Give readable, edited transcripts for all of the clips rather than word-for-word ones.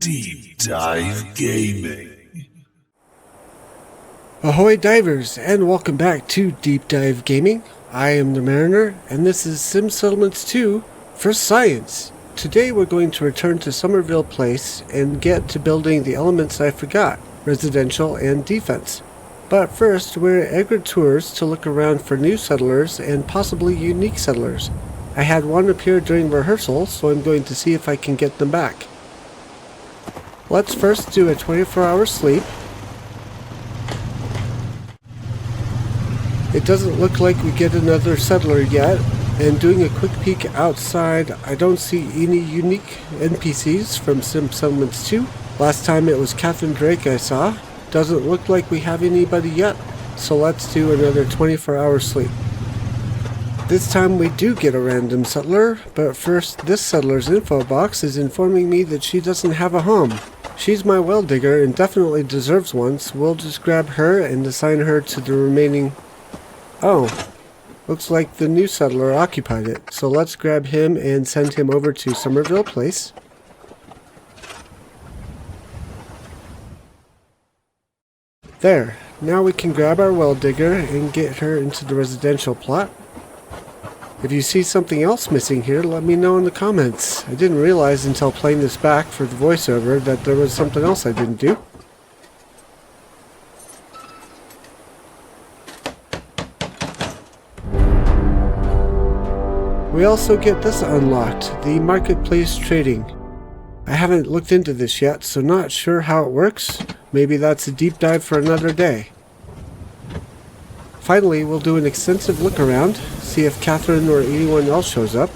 Deep Dive Gaming. Ahoy divers, and welcome back to Deep Dive Gaming. I am the Mariner, and this is Sim Settlements 2 for Science. Today we're going to return to Somerville Place and get to building the elements I forgot, residential and defense. But first, we're at Egret Tours to look around for new settlers and possibly unique settlers. I had one appear during rehearsal, so I'm going to see if I can get them back. Let's first do a 24-hour sleep. It doesn't look like we get another settler yet, and doing a quick peek outside, I don't see any unique NPCs from Sim Settlements 2. Last time it was Catherine Drake I saw. Doesn't look like we have anybody yet, so let's do another 24-hour sleep. This time we do get a random settler, but first this settler's info box is informing me that she doesn't have a home. She's my well digger and definitely deserves one, so we'll just grab her and assign her to the remaining... Oh, looks like the new settler occupied it, so let's grab him and send him over to Somerville Place. There, now we can grab our well digger and get her into the residential plot. If you see something else missing here, let me know in the comments. I didn't realize until playing this back for the voiceover that there was something else I didn't do. We also get this unlocked, the Marketplace Trading. I haven't looked into this yet, so not sure how it works. Maybe that's a deep dive for another day. Finally, we'll do an extensive look around, see if Catherine or anyone else shows up.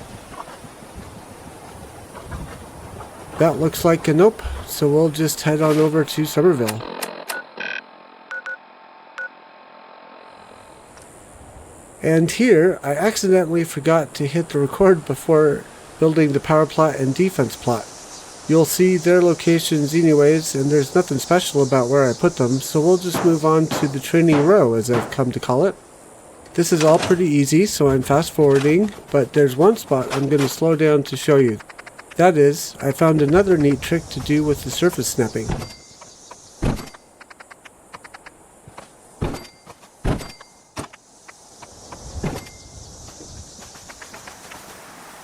That looks like a nope, so we'll just head on over to Somerville. And here, I accidentally forgot to hit the record before building the power plot and defense plot. You'll see their locations anyways, and there's nothing special about where I put them, so we'll just move on to the training row, as I've come to call it. This is all pretty easy, so I'm fast forwarding, but there's one spot I'm going to slow down to show you. That is, I found another neat trick to do with the surface snapping.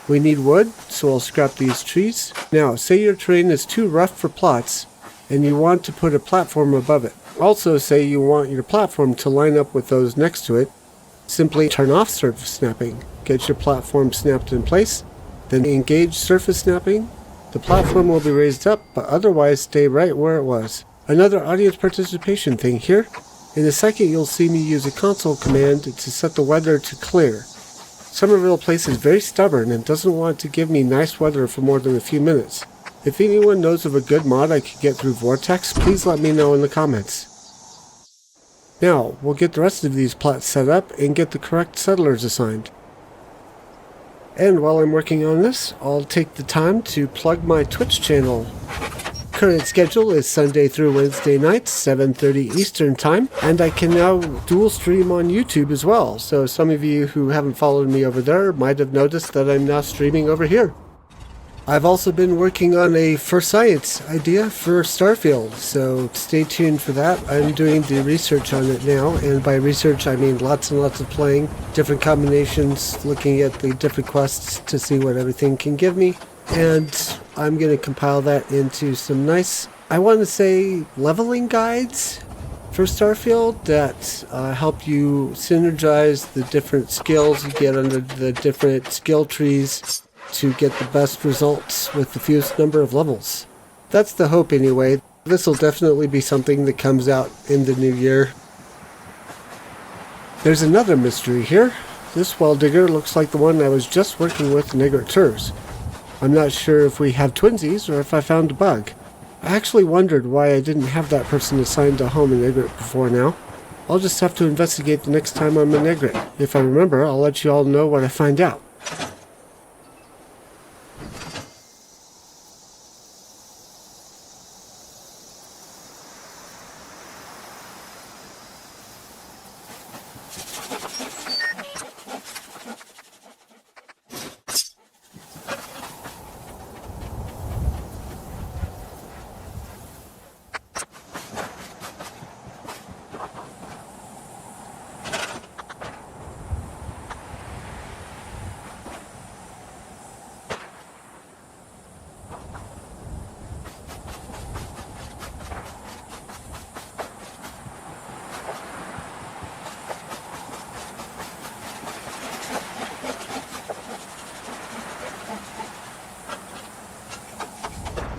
We need wood, so I'll scrap these trees. Now, say your terrain is too rough for plots, and you want to put a platform above it. Also, say you want your platform to line up with those next to it. Simply turn off surface snapping. Get your platform snapped in place, then engage surface snapping. The platform will be raised up, but otherwise stay right where it was. Another audience participation thing here. In a second, you'll see me use a console command to set the weather to clear. Somerville Place is very stubborn and doesn't want to give me nice weather for more than a few minutes. If anyone knows of a good mod I could get through Vortex, please let me know in the comments. Now, we'll get the rest of these plots set up and get the correct settlers assigned. And while I'm working on this, I'll take the time to plug my Twitch channel. Current schedule is Sunday through Wednesday nights, 7:30 Eastern Time, and I can now dual stream on YouTube as well, so some of you who haven't followed me over there might have noticed that I'm now streaming over here. I've also been working on a For Science idea for Starfield, so stay tuned for that. I'm doing the research on it now, and by research I mean lots and lots of playing, different combinations, looking at the different quests to see what everything can give me. And I'm going to compile that into some nice, I want to say, leveling guides for Starfield that help you synergize the different skills you get under the different skill trees to get the best results with the fewest number of levels. That's the hope anyway. This will definitely be something that comes out in the new year. There's another mystery here. This well digger looks like the one I was just working with in Egret Tours. I'm not sure if we have twinsies or if I found a bug. I actually wondered why I didn't have that person assigned a home in Egret before now. I'll just have to investigate the next time I'm in Egret. If I remember, I'll let you all know what I find out.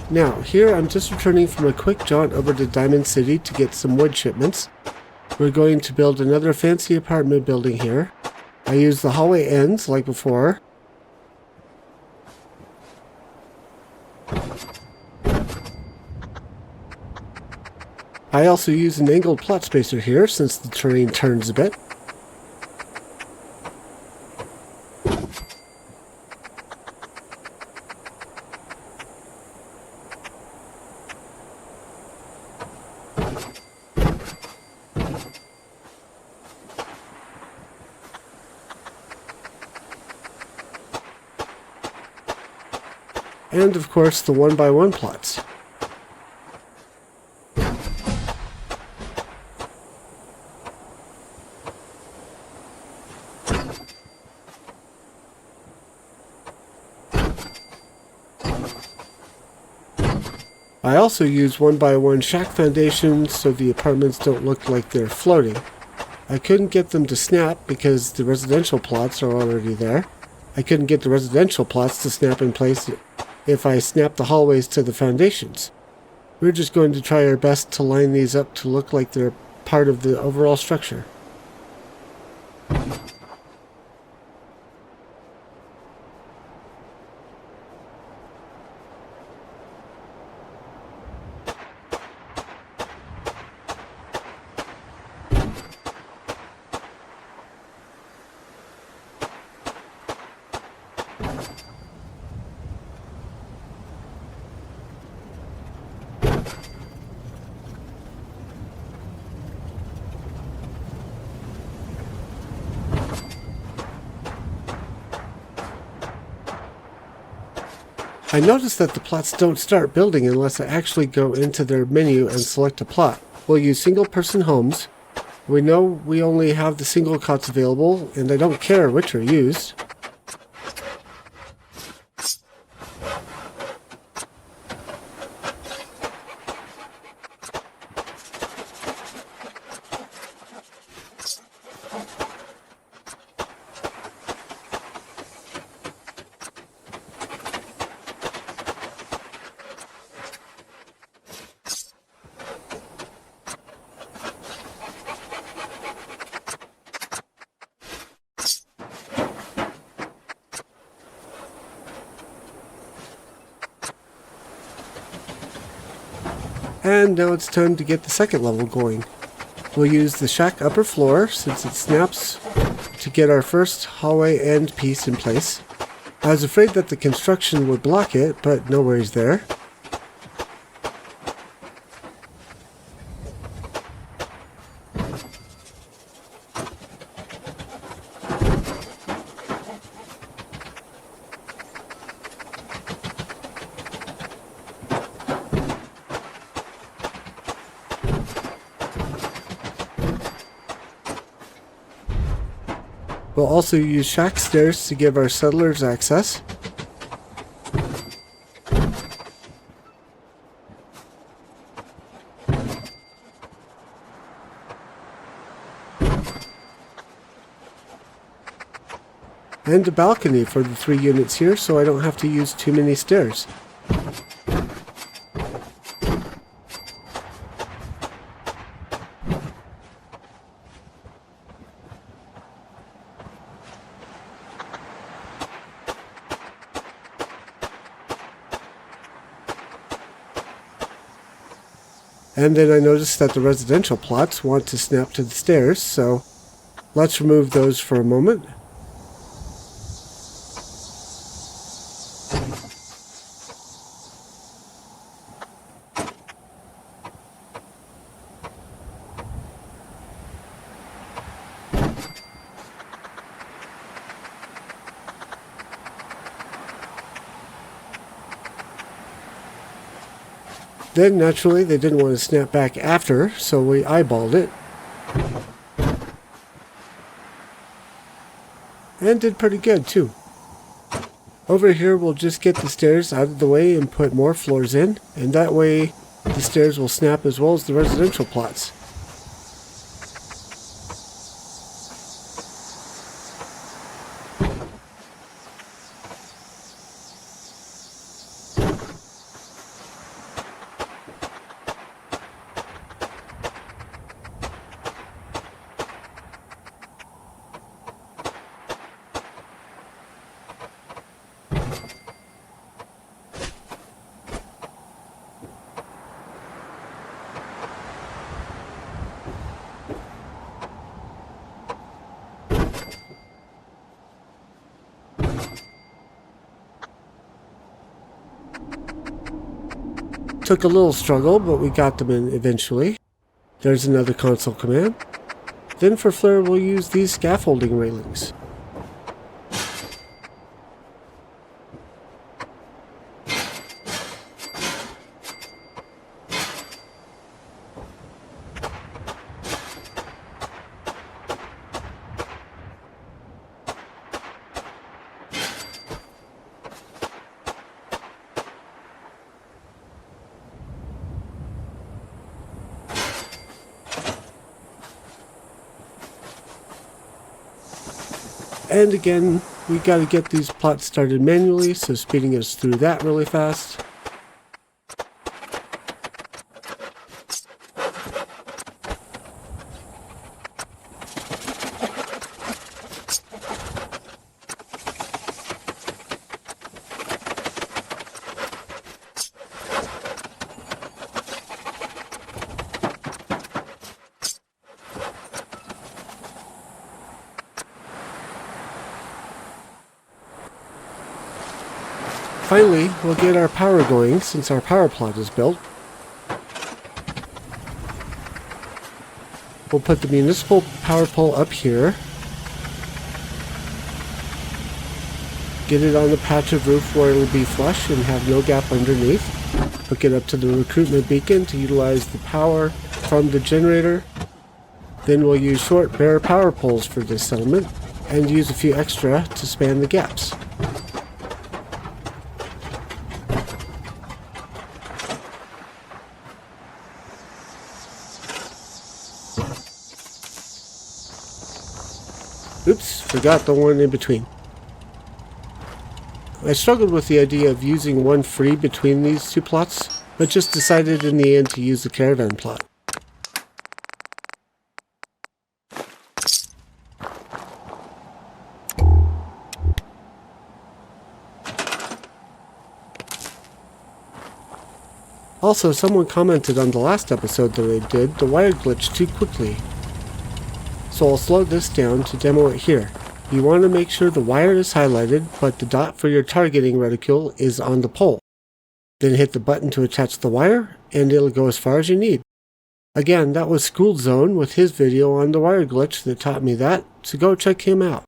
Now, here I'm just returning from a quick jaunt over to Diamond City to get some wood shipments. We're going to build another fancy apartment building here. I use the hallway ends like before. I also use an angled plot spacer here since the terrain turns a bit. And of course the 1x1 plots. I also use 1x1 shack foundations so the apartments don't look like they're floating. I couldn't get them to snap because the residential plots are already there. I couldn't get the residential plots to snap in place if I snapped the hallways to the foundations. We're just going to try our best to line these up to look like they're part of the overall structure. I noticed that the plots don't start building unless I actually go into their menu and select a plot. We'll use single-person homes. We know we only have the single cots available, and I don't care which are used. And now it's time to get the second level going. We'll use the shack upper floor since it snaps to get our first hallway end piece in place. I was afraid that the construction would block it, but no worries there. We'll also use shack stairs to give our settlers access. And a balcony for the 3 units here so I don't have to use too many stairs. And then I noticed that the residential plots want to snap to the stairs, so let's remove those for a moment. Then, naturally, they didn't want to snap back after, so we eyeballed it. And did pretty good, too. Over here, we'll just get the stairs out of the way and put more floors in, and that way the stairs will snap as well as the residential plots. Took a little struggle, but we got them in eventually. There's another console command. Then for flare, we'll use these scaffolding railings. And again, we got to get these plots started manually, so speeding us through that really fast. Finally, we'll get our power going since our power plot is built. We'll put the municipal power pole up here. Get it on the patch of roof where it'll be flush and have no gap underneath. Hook it up to the recruitment beacon to utilize the power from the generator. Then we'll use short bare power poles for this settlement and use a few extra to span the gaps. Oops, forgot the one in between. I struggled with the idea of using one free between these two plots, but just decided in the end to use the caravan plot. Also, someone commented on the last episode that I did, the wire glitched too quickly. So I'll slow this down to demo it here. You want to make sure the wire is highlighted, but the dot for your targeting reticule is on the pole. Then hit the button to attach the wire, and it'll go as far as you need. Again, that was School Zone with his video on the wire glitch that taught me that, so go check him out.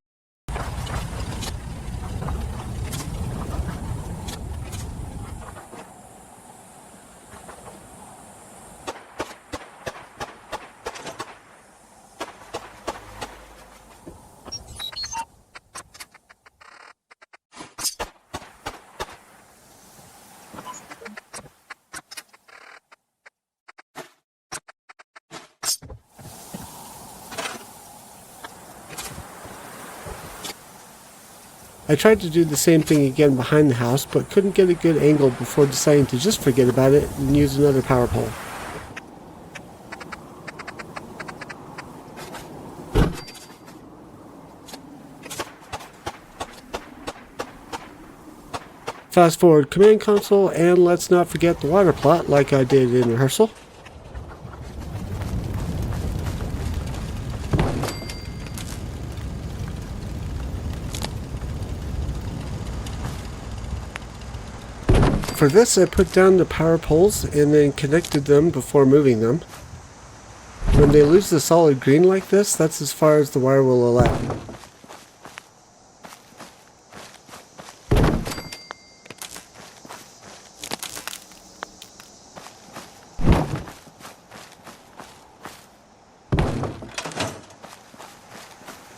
I tried to do the same thing again behind the house, but couldn't get a good angle before deciding to just forget about it and use another power pole. Fast forward command console, and let's not forget the water plot like I did in rehearsal. For this, I put down the power poles and then connected them before moving them. When they lose the solid green like this, that's as far as the wire will allow.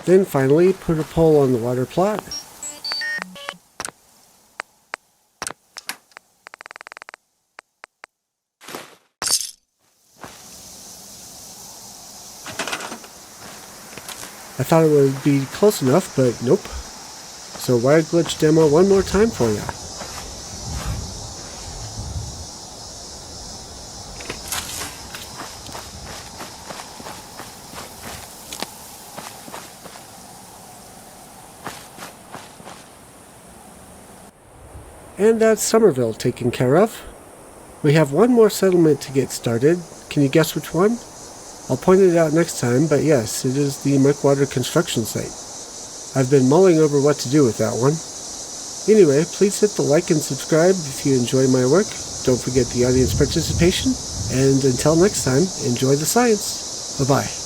Then finally, put a pole on the water plot. I thought it would be close enough, but nope. So wire glitch demo one more time for ya. And that's Somerville taken care of. We have one more settlement to get started. Can you guess which one? I'll point it out next time, but yes, it is the Mirkwater Construction Site. I've been mulling over what to do with that one. Anyway, please hit the like and subscribe if you enjoy my work. Don't forget the audience participation. And until next time, enjoy the science. Bye-bye.